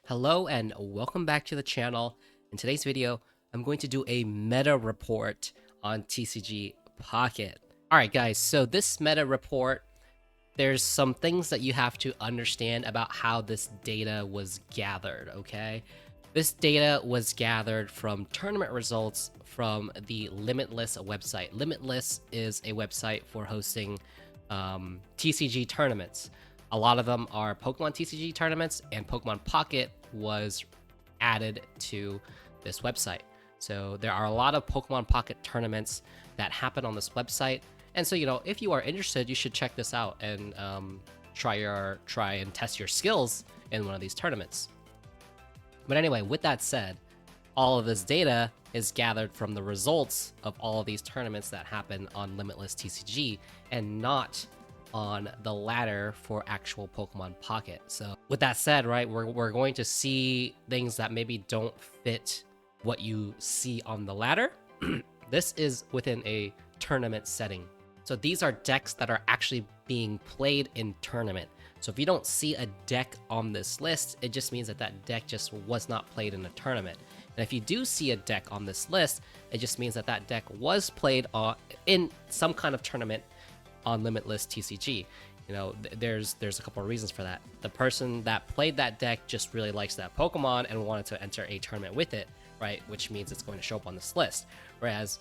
Hello and welcome back to the channel. In today's video, I'm going to do a meta report on TCG Pocket. Alright guys, so this meta report, there's some things that you have to understand about how this data was gathered, okay? This data was gathered from tournament results from the Limitless website. Limitless is a website for hosting TCG tournaments. A lot of them are Pokemon TCG tournaments, and Pokemon Pocket was added to this website. So there are a lot of Pokemon Pocket tournaments that happen on this website. And so, if you are interested, you should check this out and try and test your skills in one of these tournaments. But anyway, with that said, all of this data is gathered from the results of all of these tournaments that happen on Limitless TCG and not on the ladder for actual Pokemon Pocket. So with that said, right, we're going to see things that maybe don't fit what you see on the ladder. This is within a tournament setting. So these are decks that are actually being played in tournament. So if you don't see a deck on this list, it just means that that deck just was not played in a tournament. And if you do see a deck on this list, it just means that that deck was played in some kind of tournament on Limitless TCG. There's a couple of reasons for that. The person that played that deck just really likes that Pokemon and wanted to enter a tournament with it, right? Which means it's going to show up on this list. Whereas,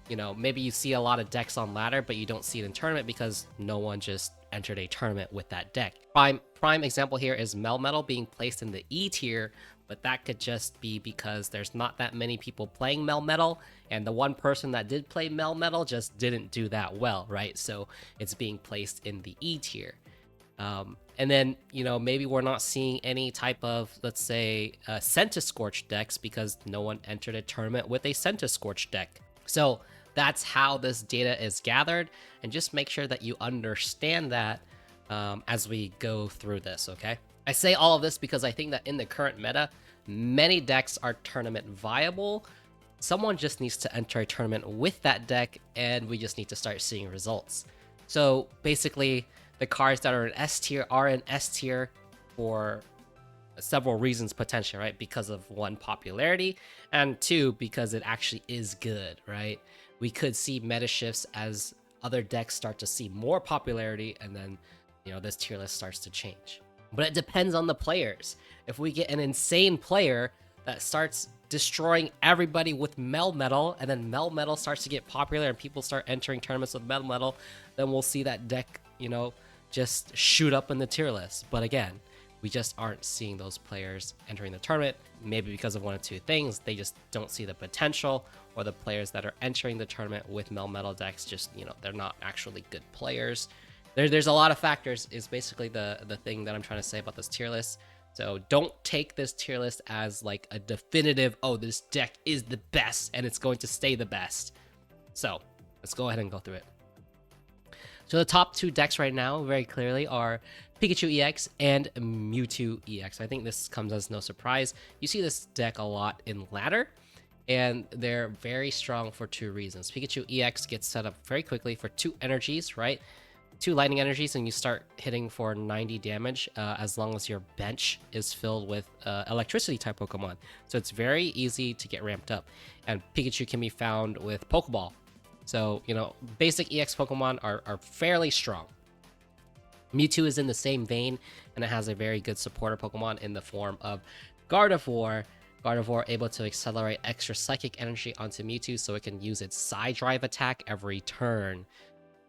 maybe you see a lot of decks on ladder, but you don't see it in tournament because no one just entered a tournament with that deck. Prime example here is Melmetal being placed in the E tier, but that could just be because there's not that many people playing Melmetal, and the one person that did play Melmetal just didn't do that well, right? So it's being placed in the E tier. And then, maybe we're not seeing any type of, let's say, Centiskorch decks because no one entered a tournament with a Centiskorch deck. So that's how this data is gathered, and just make sure that you understand that as we go through this, okay? I say all of this because I think that in the current meta, many decks are tournament viable. Someone just needs to enter a tournament with that deck, and we just need to start seeing results. So basically, the cards that are in S tier are in S tier for several reasons potentially, right? Because of one, popularity, and two, because it actually is good, right? We could see meta shifts as other decks start to see more popularity, and then this tier list starts to change. But it depends on the players. If we get an insane player that starts destroying everybody with Melmetal, and then Melmetal starts to get popular and people start entering tournaments with Melmetal, then we'll see that deck, just shoot up in the tier list. But again, we just aren't seeing those players entering the tournament, maybe because of one of two things. They just don't see the potential, or the players that are entering the tournament with Melmetal decks just, they're not actually good players. There's a lot of factors is basically the thing that I'm trying to say about this tier list. So don't take this tier list as like a definitive, oh, this deck is the best and it's going to stay the best. So let's go ahead and go through it. So the top two decks right now, very clearly, are Pikachu EX and Mewtwo EX. I think this comes as no surprise. You see this deck a lot in ladder, and they're very strong for two reasons. Pikachu EX gets set up very quickly for 2 energies, right? 2 lightning energies, and you start hitting for 90 damage as long as your bench is filled with electricity type Pokemon. So it's very easy to get ramped up. And Pikachu can be found with Pokeball. So, basic EX Pokemon are fairly strong. Mewtwo is in the same vein, and it has a very good supporter Pokemon in the form of Gardevoir. Gardevoir able to accelerate extra psychic energy onto Mewtwo so it can use its Psy Drive attack every turn.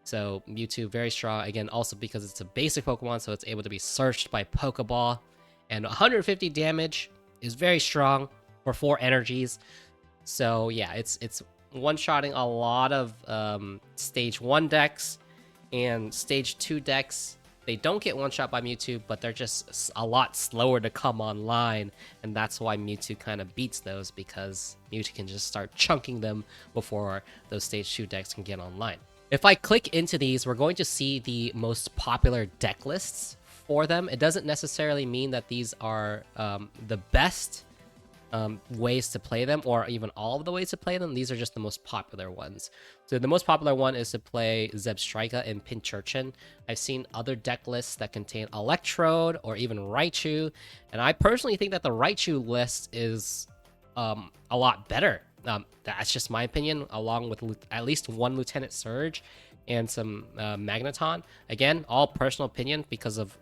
So Mewtwo, very strong, again, also because it's a basic Pokemon, so it's able to be searched by Pokeball. And 150 damage is very strong for 4 energies. So yeah, it's one-shotting a lot of Stage 1 decks, and Stage 2 decks, they don't get one-shot by Mewtwo, but they're just a lot slower to come online, and that's why Mewtwo kind of beats those, because Mewtwo can just start chunking them before those Stage 2 decks can get online. If I click into these, we're going to see the most popular deck lists for them. It doesn't necessarily mean that these are the best ways to play them, or even all of the ways to play them. These are just the most popular ones. So the most popular one is to play Zebstrika and Pincurchin. I've seen other deck lists that contain Electrode or even Raichu, and I personally think that the Raichu list is a lot better. That's just my opinion, along with at least one Lieutenant Surge and some Magneton. Again, all personal opinion, because of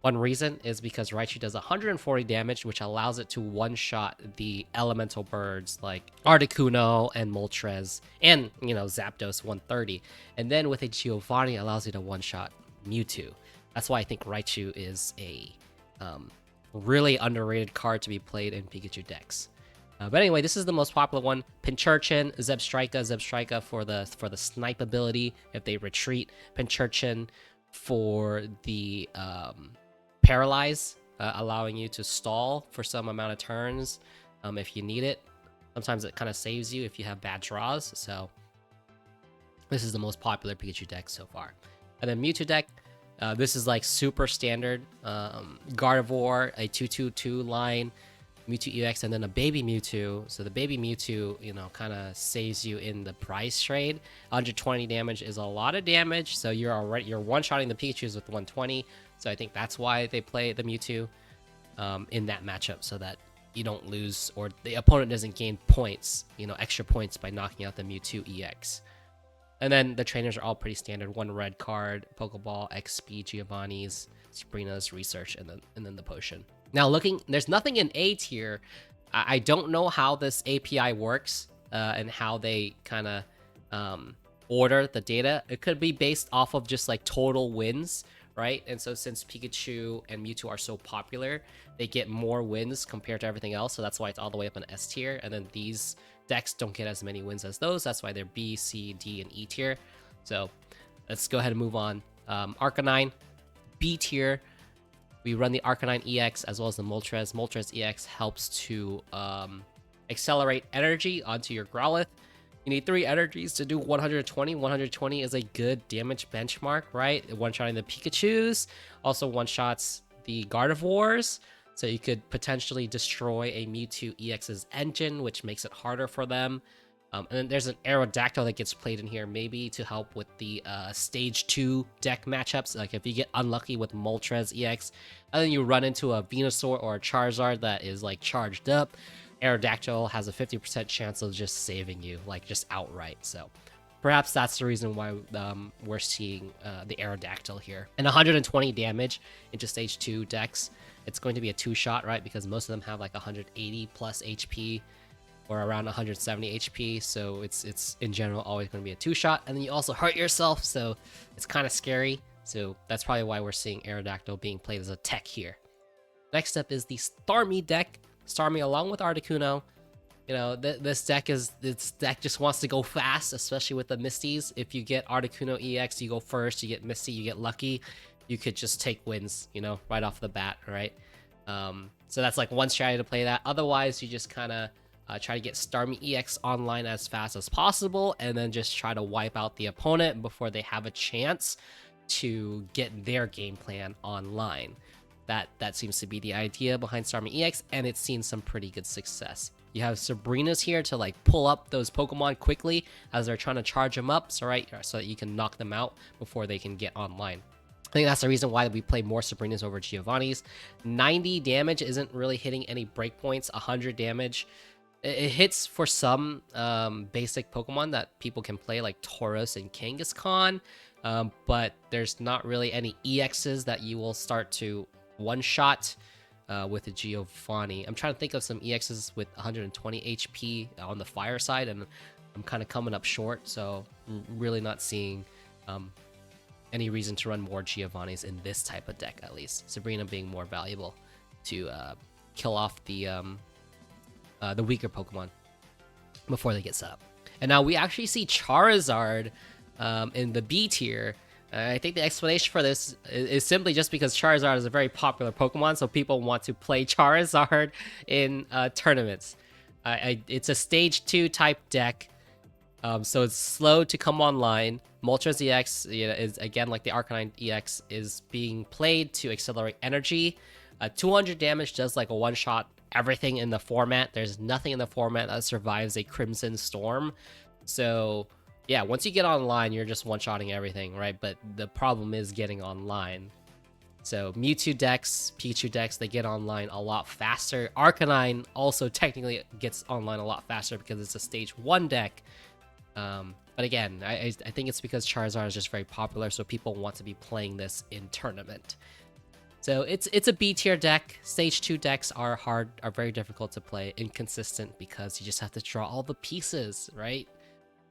one reason is because Raichu does 140 damage, which allows it to one-shot the elemental birds like Articuno and Moltres, and, you know, Zapdos 130. And then with a Giovanni, allows you to one-shot Mewtwo. That's why I think Raichu is a really underrated card to be played in Pikachu decks. But anyway, this is the most popular one. Pincurchin, Zebstrika for the snipe ability if they retreat. Pincurchin for the paralyze, allowing you to stall for some amount of turns if you need it. Sometimes it kind of saves you if you have bad draws. So this is the most popular Pikachu deck so far. And then Mewtwo deck, this is like super standard. Gardevoir, a 2/2/2 line, Mewtwo EX, and then a baby Mewtwo. So the baby Mewtwo, you know, kind of saves you in the price trade. 120 damage is a lot of damage, so you're one-shotting the Pikachus with 120. So I think that's why they play the Mewtwo in that matchup, so that you don't lose, or the opponent doesn't gain points, you know, extra points by knocking out the Mewtwo EX. And then the trainers are all pretty standard. One red card, Pokeball, XP, Giovanni's, Sabrina's, Research, and then the potion. Now there's nothing in A tier. I don't know how this API works and how they kind of order the data. It could be based off of just like total wins, right? And so since Pikachu and Mewtwo are so popular, they get more wins compared to everything else. So that's why it's all the way up in S tier. And then these decks don't get as many wins as those. That's why they're B, C, D, and E tier. So let's go ahead and move on. Arcanine, B tier. We run the Arcanine EX as well as the Moltres. Moltres EX helps to accelerate energy onto your Growlithe. You need 3 energies to do 120. 120 is a good damage benchmark, right? One-shotting the Pikachus. Also one-shots the Gardevoirs. So you could potentially destroy a Mewtwo EX's engine, which makes it harder for them. And then there's an Aerodactyl that gets played in here, maybe to help with the Stage 2 deck matchups. Like if you get unlucky with Moltres EX, and then you run into a Venusaur or a Charizard that is like charged up, Aerodactyl has a 50% chance of just saving you, like just outright. So perhaps that's the reason why we're seeing the Aerodactyl here. And 120 damage into Stage 2 decks. It's going to be a 2-shot, right? Because most of them have like 180 plus HP. Or around 170 HP, so it's in general always going to be a 2-shot, and then you also hurt yourself, so it's kind of scary. So that's probably why we're seeing Aerodactyl being played as a tech here. Next up is the Starme deck. Starme along with Articuno. You know, this deck just wants to go fast, especially with the Misties. If you get Articuno EX, you go first. You get Misty, you get lucky. You could just take wins, you know, right off the bat, right? So that's like one strategy to play that. Otherwise, you just kind of try to get Starme EX online as fast as possible, and then just try to wipe out the opponent before they have a chance to get their game plan online. That seems to be the idea behind Starme EX, and it's seen some pretty good success. You have Sabrina's here to like pull up those Pokemon quickly as they're trying to charge them up, so that you can knock them out before they can get online. I think that's the reason why we play more Sabrina's over Giovanni's. 90 damage isn't really hitting any breakpoints. 100 damage. It hits for some basic Pokemon that people can play, like Tauros and Kangaskhan, but there's not really any EXs that you will start to one-shot with a Giovanni. I'm trying to think of some EXs with 120 HP on the fire side, and I'm kind of coming up short, so I'm really not seeing any reason to run more Giovannis in this type of deck, at least. Sabrina being more valuable to kill off the weaker Pokemon before they get set up. And now we actually see Charizard in the B tier. I think the explanation for this is simply just because Charizard is a very popular Pokemon, so people want to play Charizard in tournaments. It's a Stage 2 type deck, so it's slow to come online. Moltres EX, you know, is again like the Arcanine EX, is being played to accelerate energy. 200 damage does like a one-shot everything in the format. There's nothing in the format that survives a Crimson Storm. So yeah, once you get online, you're just one-shotting everything, right? But the problem is getting online. So Mewtwo decks, Pikachu decks, they get online a lot faster. Arcanine also technically gets online a lot faster because it's a stage 1 deck. But again, I think it's because Charizard is just very popular, so people want to be playing this in tournament. So it's a B tier deck. Stage 2 decks are very difficult to play, inconsistent, because you just have to draw all the pieces, right?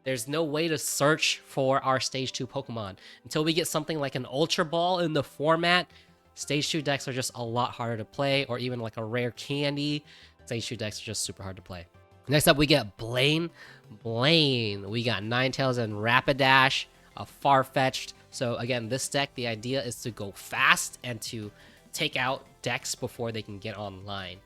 There's no way to search for our Stage 2 Pokemon. Until we get something like an Ultra Ball in the format, Stage 2 decks are just a lot harder to play, or even like a Rare Candy. Stage 2 decks are just super hard to play. Next up, we get Blaine. We got Ninetales and Rapidash, a Farfetch'd. So again, this deck, the idea is to go fast and to take out decks before they can get online.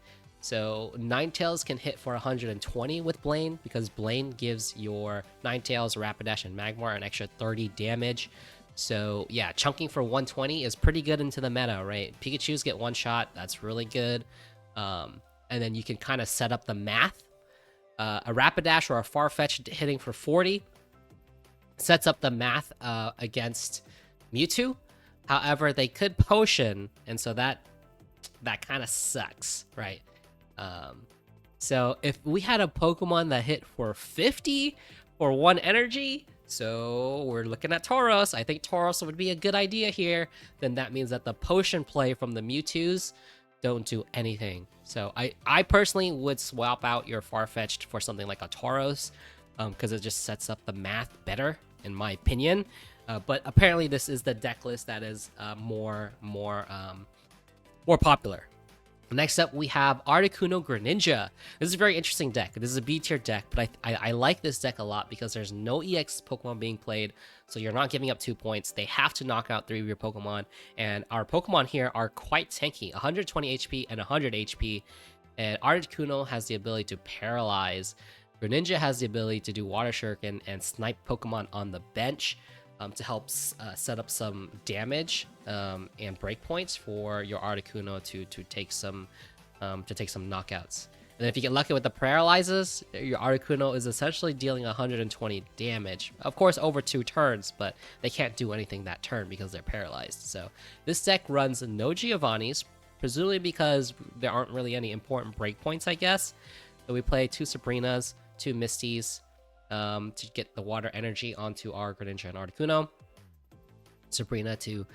So Ninetales can hit for 120 with Blaine, because Blaine gives your Ninetales, Rapidash, and Magmar an extra 30 damage. So yeah, chunking for 120 is pretty good into the meta, right? Pikachus get one shot, that's really good. And then you can kind of set up the math. A Rapidash or a Farfetch'd hitting for 40 sets up the math against Mewtwo. However, they could potion, and so that kind of sucks, right? So if we had a Pokemon that hit for 50 for 1 energy, so we're looking at Tauros. I think Tauros would be a good idea here. Then that means that the potion play from the Mewtwo's don't do anything. So I personally would swap out your Farfetch'd for something like a Tauros, because it just sets up the math better, in my opinion. But apparently this is the deck list that is more popular. Next up, we have Articuno Greninja. This is a very interesting deck. This is a B tier deck, but I like this deck a lot because there's no EX Pokemon being played, so you're not giving up 2 points. They have to knock out 3 of your Pokemon, and our Pokemon here are quite tanky, 120 HP and 100 HP, and Articuno has the ability to paralyze. Greninja has the ability to do Water Shuriken and snipe Pokemon on the bench, to help set up some damage and breakpoints for your Articuno to take some knockouts. And then if you get lucky with the paralyzes, your Articuno is essentially dealing 120 damage. Of course, over 2 turns, but they can't do anything that turn because they're paralyzed. So this deck runs no Giovanni's, presumably because there aren't really any important breakpoints, I guess. So we play 2 Sabrinas, 2 Misties, to get the water energy onto our Greninja and Articuno. Sabrina to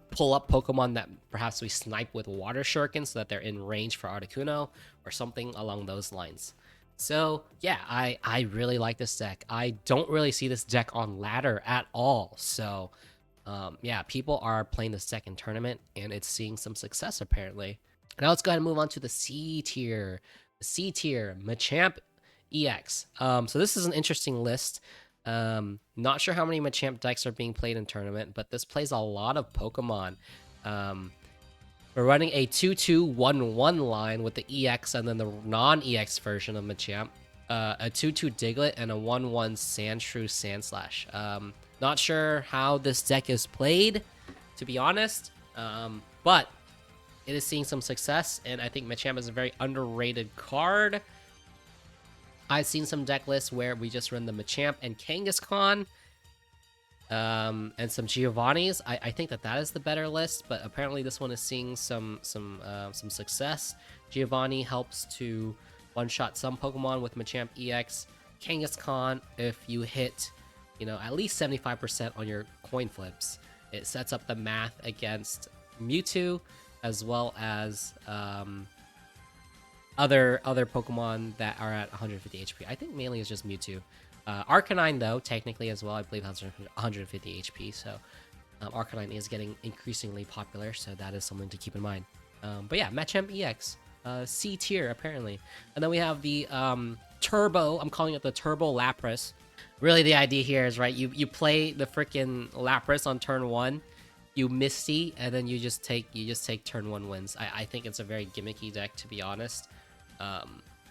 pull up Pokemon that perhaps we snipe with Water Shuriken so that they're in range for Articuno, or something along those lines. So yeah, I really like this deck. I don't really see this deck on ladder at all. So yeah, people are playing this deck in tournament, and it's seeing some success apparently. Now let's go ahead and move on to the C tier. The C tier, Machamp EX. So this is an interesting list. Not sure how many Machamp decks are being played in tournament, but this plays a lot of Pokemon. We're running a 2-2-1-1 line with the EX and then the non-EX version of Machamp. A 2-2 Diglett and a 1-1 Sandshrew Sandslash. Not sure how this deck is played, to be honest, but it is seeing some success, and I think Machamp is a very underrated card. I've seen some deck lists where we just run the Machamp and Kangaskhan, and some Giovanni's. I think that is the better list, but apparently this one is seeing some success. Giovanni helps to one-shot some Pokemon with Machamp EX. Kangaskhan, if you hit, at least 75% on your coin flips, it sets up the math against Mewtwo, as well as other Pokemon that are at 150 HP. I think mainly it's just Mewtwo. Arcanine, though, technically as well, I believe has 150 HP, so Arcanine is getting increasingly popular, so that is something to keep in mind. But yeah, Machamp EX, C tier, apparently. And then we have the Turbo, I'm calling it the Turbo Lapras. Really, the idea here is, right, you play the freaking Lapras on turn 1, you Misty, and then you just take turn 1 wins. I think it's a very gimmicky deck, to be honest.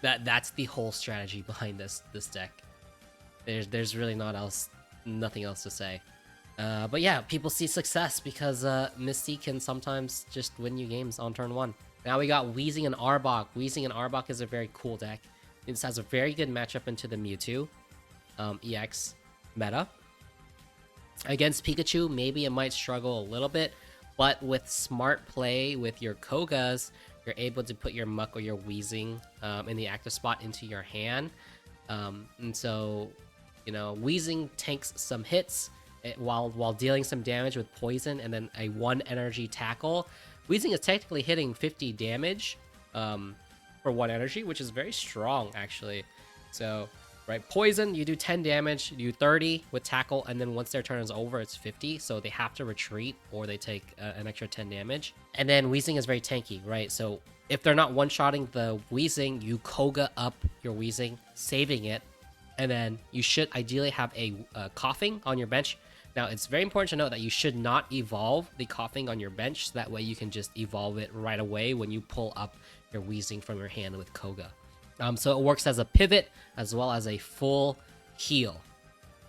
That's the whole strategy behind this deck. There's really nothing else to say. But yeah, people see success because Misty can sometimes just win you games on turn 1. Now we got Weezing and Arbok. Weezing and Arbok is a very cool deck. This has a very good matchup into the Mewtwo EX meta. Against Pikachu, maybe it might struggle a little bit, but with smart play with your Kogas, you're able to put your Muck or your Weezing in the active spot into your hand. And so, you know, Weezing tanks some hits while dealing some damage with poison and then a 1 energy tackle. Weezing is technically hitting 50 damage for 1 energy, which is very strong actually. So, right, poison, you do 10 damage, you do 30 with tackle, and then once their turn is over, it's 50. So they have to retreat or they take an extra 10 damage. And then Weezing is very tanky, right? So if they're not one-shotting the Weezing, you Koga up your Weezing, saving it, and then you should ideally have a coughing on your bench. Now, it's very important to note that you should not evolve the coughing on your bench, so that way you can just evolve it right away when you pull up your Weezing from your hand with Koga. So it works as a pivot as well as a full heal.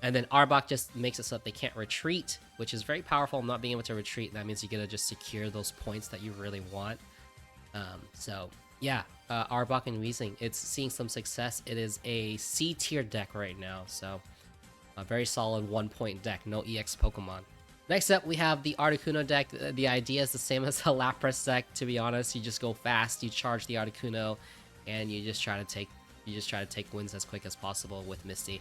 And then Arbok just makes it so that they can't retreat, which is very powerful. Not being able to retreat, that means you get to just secure those points that you really want. So yeah, Arbok and Weezing, it's seeing some success. It is a C tier deck right now, so a very solid 1-point deck, no EX Pokemon. Next up, we have the Articuno deck. The idea is the same as the Lapras deck, to be honest. You just go fast, you charge the Articuno, and you just try to take wins as quick as possible with Misty.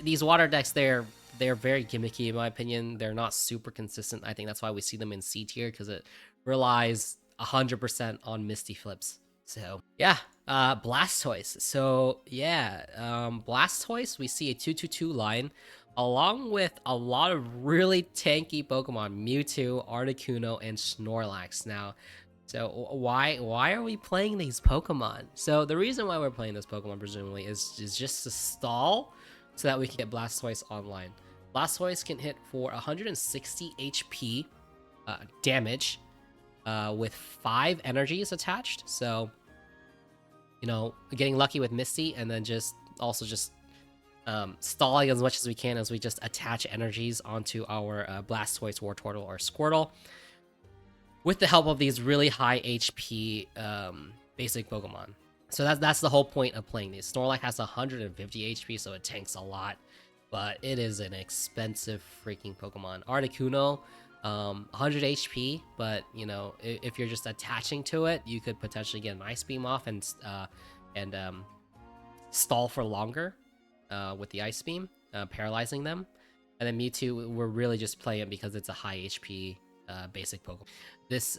These water decks, they're very gimmicky in my opinion. They're not super consistent. I think that's why we see them in C tier, because it relies 100% on Misty flips. So yeah, Blastoise. So yeah, Blastoise, we see a 2/2/2 line along with a lot of really tanky Pokemon: Mewtwo, Articuno, and Snorlax. Now, so why are we playing these Pokemon? So the reason why we're playing this Pokemon presumably is just to stall so that we can get Blastoise online. Blastoise can hit for 160 HP damage with 5 energies attached. So, you know, getting lucky with Misty and then just stalling as much as we can as we just attach energies onto our Blastoise, Wartortle, or Squirtle, with the help of these really high HP basic Pokemon. So that's the whole point of playing these. Snorlax has 150 HP, so it tanks a lot, but it is an expensive freaking Pokemon. Articuno, 100 HP, but you know, if you're just attaching to it, you could potentially get an Ice Beam off and stall for longer with the Ice Beam, paralyzing them. And then Mewtwo, we're really just playing it because it's a high HP basic Pokemon. This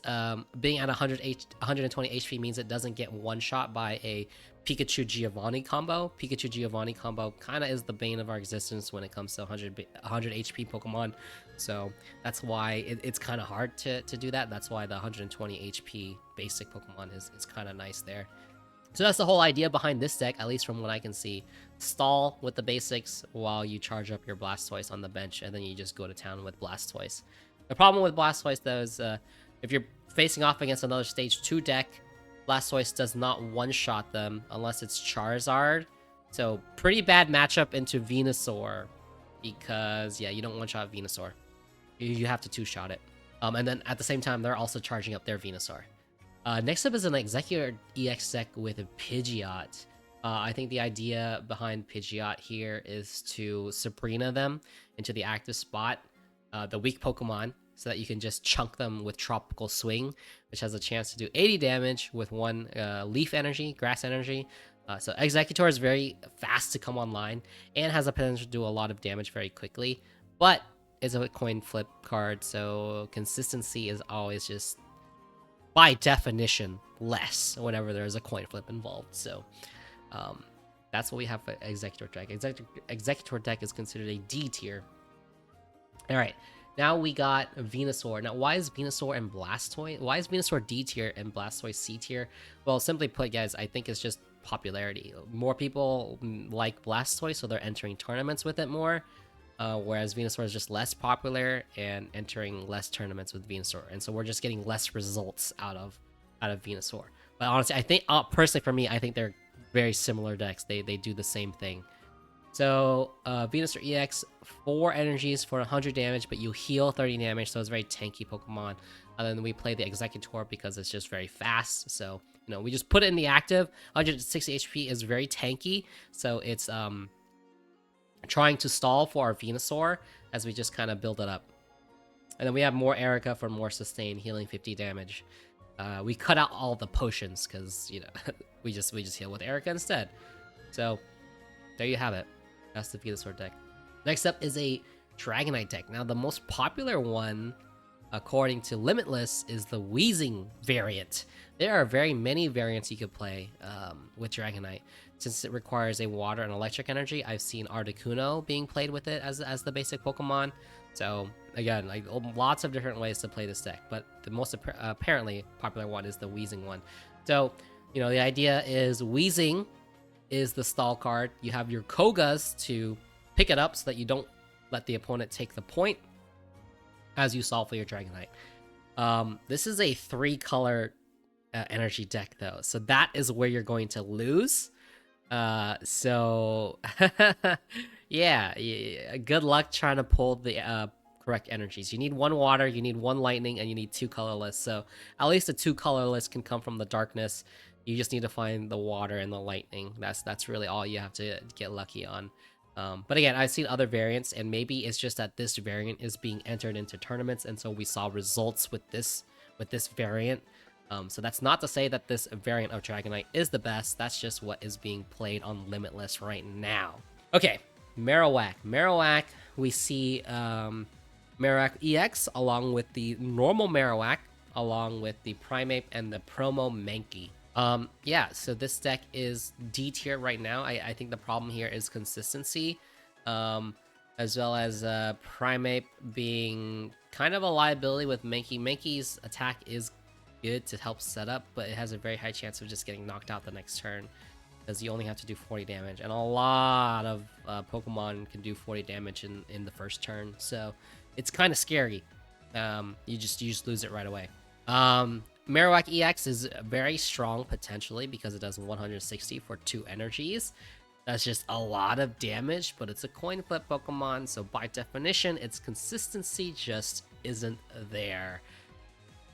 being at 120 HP means it doesn't get one shot by a Pikachu Giovanni combo. Pikachu Giovanni combo kind of is the bane of our existence when it comes to 100 HP Pokemon. So that's why it's kind of hard to do that. That's why the 120 HP basic Pokemon is kind of nice there. So that's the whole idea behind this deck, at least from what I can see. Stall with the basics while you charge up your Blastoise on the bench, and then you just go to town with Blastoise. The problem with Blastoise, though, is if you're facing off against another Stage 2 deck, Blastoise does not one-shot them unless it's Charizard. So pretty bad matchup into Venusaur, because, yeah, you don't one-shot Venusaur. You have to two-shot it. And then at the same time, they're also charging up their Venusaur. Next up is an Executive EX deck with a Pidgeot. I think the idea behind Pidgeot here is to Sabrina them into the active spot, the weak Pokemon, so that you can just chunk them with Tropical Swing, which has a chance to do 80 damage with 1 Leaf Energy, Grass Energy. So Executor is very fast to come online and has a potential to do a lot of damage very quickly, but is a coin flip card, so consistency is always just, by definition, less whenever there's a coin flip involved. So that's what we have for Executor deck. Executor deck is considered a D tier. All right, now we got Venusaur. Now, why is Venusaur and Blastoise? Why is Venusaur D tier and Blastoise C tier? Well, simply put, guys, I think it's just popularity. More people like Blastoise, so they're entering tournaments with it more. Whereas Venusaur is just less popular and entering less tournaments with Venusaur, and so we're just getting less results out of Venusaur. But honestly, I think personally for me, I think they're very similar decks. They do the same thing. So Venusaur EX, 4 energies for 100 damage, but you heal 30 damage, so it's a very tanky Pokemon. And then we play the Executor because it's just very fast. So, you know, we just put it in the active. 160 HP is very tanky, so it's trying to stall for our Venusaur as we just kind of build it up. And then we have more Erica for more sustain, healing 50 damage. We cut out all the potions because, you know, we just heal with Erica instead. So there you have it. That's the Venusaur deck. Next up is a Dragonite deck. Now the most popular one, according to Limitless, is the Wheezing variant. There are very many variants you could play with Dragonite. Since it requires a water and electric energy, I've seen Articuno being played with it as the basic Pokemon. So again, like lots of different ways to play this deck, but the most apparently popular one is the Wheezing one. So, you know, the idea is Wheezing is the stall card. You have your Kogas to pick it up so that you don't let the opponent take the point as you solve for your Dragonite. This is a 3-color energy deck though, so that is where you're going to lose. So yeah, good luck trying to pull the correct energies. You need 1 water, you need 1 lightning, and you need 2 colorless. So at least the 2 colorless can come from the darkness. You just need to find the water and the lightning. That's really all you have to get lucky on. But again, I've seen other variants, and maybe it's just that this variant is being entered into tournaments, and so we saw results with this variant. So that's not to say that this variant of Dragonite is the best. That's just what is being played on Limitless right now. Okay, Marowak. Marowak, we see Marowak EX along with the normal Marowak, along with the Primeape and the Promo Mankey. Yeah, so this deck is D tier right now. I think the problem here is consistency, as well as Primeape being kind of a liability with Mankey. Mankey's attack is good to help set up, but it has a very high chance of just getting knocked out the next turn because you only have to do 40 damage, and a lot of Pokemon can do 40 damage in the first turn, so it's kind of scary. You just lose it right away. Marowak EX is very strong potentially because it does 160 for 2 energies. That's just a lot of damage, but it's a coin flip Pokemon, so by definition, its consistency just isn't there.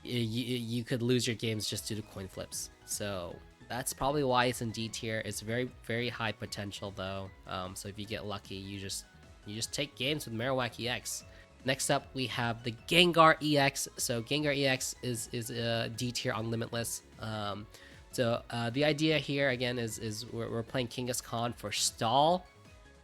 You could lose your games just due to coin flips. So that's probably why it's in D tier. It's very, very high potential though. So if you get lucky, you just take games with Marowak EX. Next up, we have the Gengar EX. So Gengar EX is D tier on Limitless. So the idea here again is we're playing Kangaskhan for stall.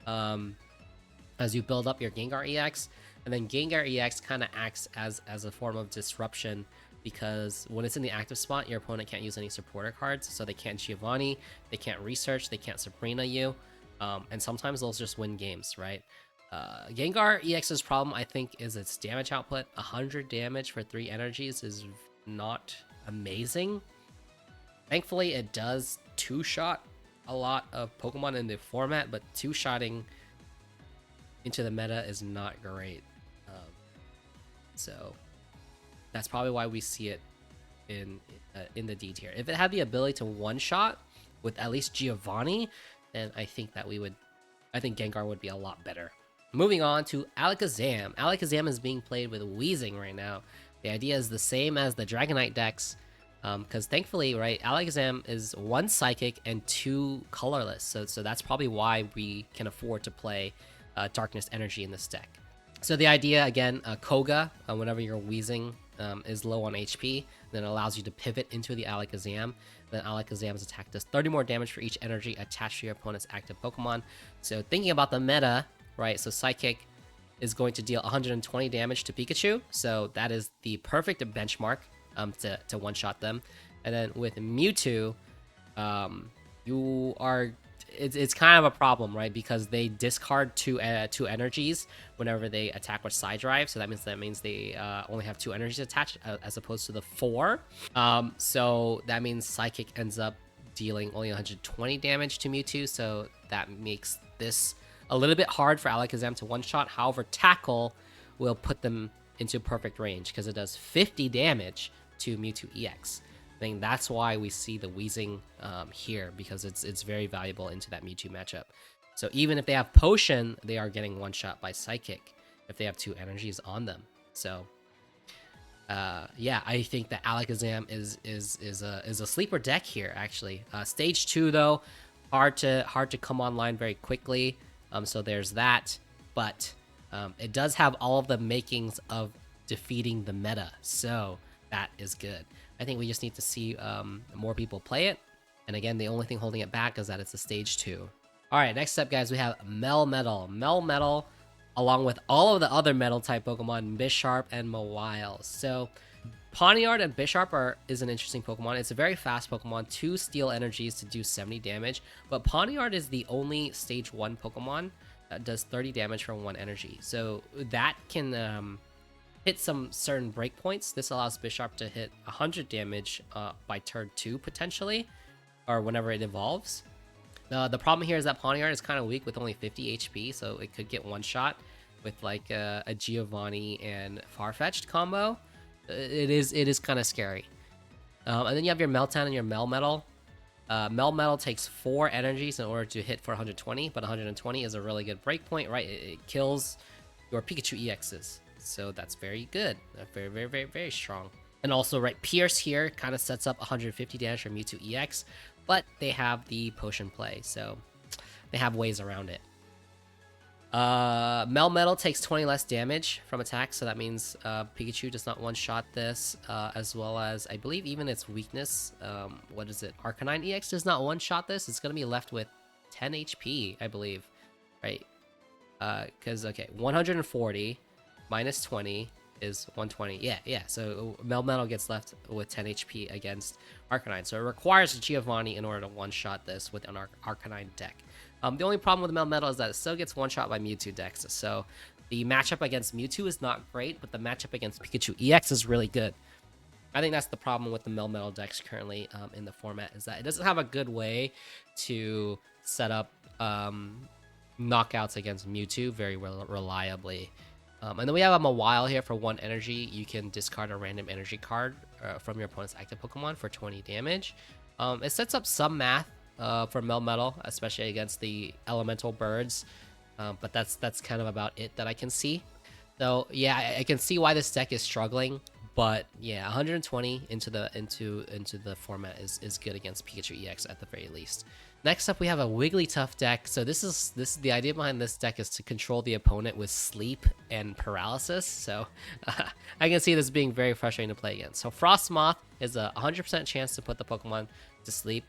As you build up your Gengar EX, and then Gengar EX kind of acts as a form of disruption, because when it's in the active spot, your opponent can't use any supporter cards, so they can't Giovanni, they can't research, they can't Sabrina you, and sometimes they'll just win games, right? Gengar EX's problem, I think, is its damage output. 100 damage for 3 energies is not amazing. Thankfully, it does 2-shot a lot of Pokemon in the format, but 2-shotting into the meta is not great. So that's probably why we see it in the D tier. If it had the ability to 1-shot with at least Giovanni, then I think Gengar would be a lot better. Moving on to Alakazam. Alakazam is being played with Wheezing right now. The idea is the same as the Dragonite decks, because thankfully, right, Alakazam is 1 Psychic and 2 colorless, so that's probably why we can afford to play Darkness Energy in this deck. So the idea, again, Koga, whenever you're Wheezing, is low on HP, then it allows you to pivot into the Alakazam. Then Alakazam's attack does 30 more damage for each energy attached to your opponent's active Pokemon. So thinking about the meta, right, so Psychic is going to deal 120 damage to Pikachu, so that is the perfect benchmark to one-shot them. And then with Mewtwo, it's kind of a problem, right? Because they discard two energies whenever they attack with Side Drive, so that means they only have 2 energies attached as opposed to the 4. So that means Psychic ends up dealing only 120 damage to Mewtwo, so that makes this a little bit hard for Alakazam to one-shot. However, Tackle will put them into perfect range because it does 50 damage to Mewtwo EX. I think that's why we see the Wheezing here, because it's very valuable into that Mewtwo matchup. So even if they have Potion, they are getting one shot by Psychic if they have 2 energies on them. So yeah, I think that Alakazam is a sleeper deck here actually. Stage 2 though, hard to come online very quickly. So there's that, but it does have all of the makings of defeating the meta, so that is good. I think we just need to see more people play it. And again, the only thing holding it back is that it's a stage 2. All right, next up, guys, we have Melmetal. Melmetal, along with all of the other metal type Pokemon, Bisharp and Mawile. So Pawniard and Bisharp is an interesting Pokemon. It's a very fast Pokemon, 2 steel energies to do 70 damage, but Pawniard is the only stage 1 Pokemon that does 30 damage from 1 energy. So that can hit some certain breakpoints. This allows Bisharp to hit 100 damage by turn 2 potentially, or whenever it evolves. The problem here is that Pawniard is kind of weak with only 50 HP, so it could get one shot with like a Giovanni and Farfetch'd combo. It is kind of scary. And then you have your Meltan and your Melmetal. Melmetal takes 4 energies in order to hit for 120, but 120 is a really good breakpoint, right? It kills your Pikachu EXs, so that's very good. Very, very, very, very strong. And also, right, Pierce here kind of sets up 150 damage from Mewtwo EX, but they have the potion play, so they have ways around it. Melmetal takes 20 less damage from attacks, so that means Pikachu does not one-shot this, as well as, I believe, even its weakness, what is it, Arcanine EX does not one-shot this. It's going to be left with 10 HP, I believe, right? Because, okay, 140 minus 20 is 120. Yeah, so Melmetal gets left with 10 HP against Arcanine, so it requires a Giovanni in order to one-shot this with an Arcanine deck. The only problem with Melmetal is that it still gets one-shot by Mewtwo decks, so the matchup against Mewtwo is not great, but the matchup against Pikachu EX is really good. I think that's the problem with the Melmetal decks currently in the format, is that it doesn't have a good way to set up knockouts against Mewtwo very reliably. And then we have a Mawile here for 1 energy. You can discard a random energy card from your opponent's active Pokemon for 20 damage. It sets up some math for Melmetal, especially against the elemental birds, but that's kind of about it that I can see. So yeah, I can see why this deck is struggling, but yeah, 120 into the format is good against Pikachu EX at the very least. Next up, we have a Wigglytuff deck. So this is the idea behind this deck is to control the opponent with sleep and paralysis. So I can see this being very frustrating to play against. So Frostmoth is a 100% chance to put the Pokemon to sleep,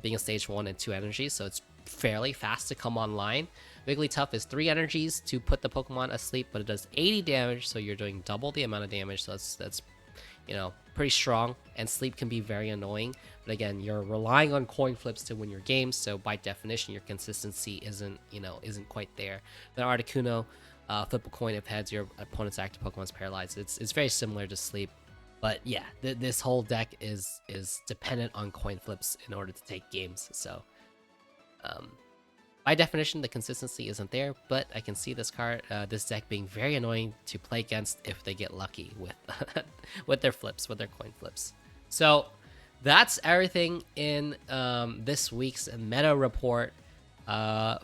being a stage 1 and 2 energies, so it's fairly fast to come online. Wigglytuff is 3 energies to put the Pokemon asleep, but it does 80 damage, so you're doing double the amount of damage. So that's you know, pretty strong, and sleep can be very annoying. But again, you're relying on coin flips to win your games, so by definition, your consistency isn't quite there. The Articuno, flip a coin if heads, your opponent's active Pokemon's paralyzed. It's very similar to sleep, but yeah, this whole deck is dependent on coin flips in order to take games. So by definition, the consistency isn't there, but I can see this deck being very annoying to play against if they get lucky with with their coin flips. So that's everything in this week's meta report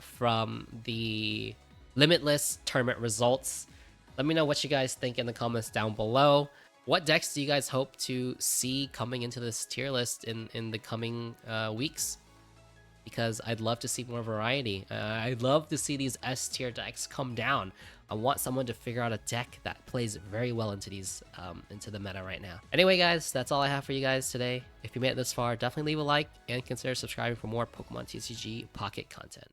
from the Limitless tournament results. Let me know what you guys think in the comments down below. What decks do you guys hope to see coming into this tier list in the coming weeks? Because I'd love to see more variety. I'd love to see these S tier decks come down. I want someone to figure out a deck that plays very well into the meta right now. Anyway, guys, that's all I have for you guys today. If you made it this far, definitely leave a like and consider subscribing for more Pokemon TCG Pocket content.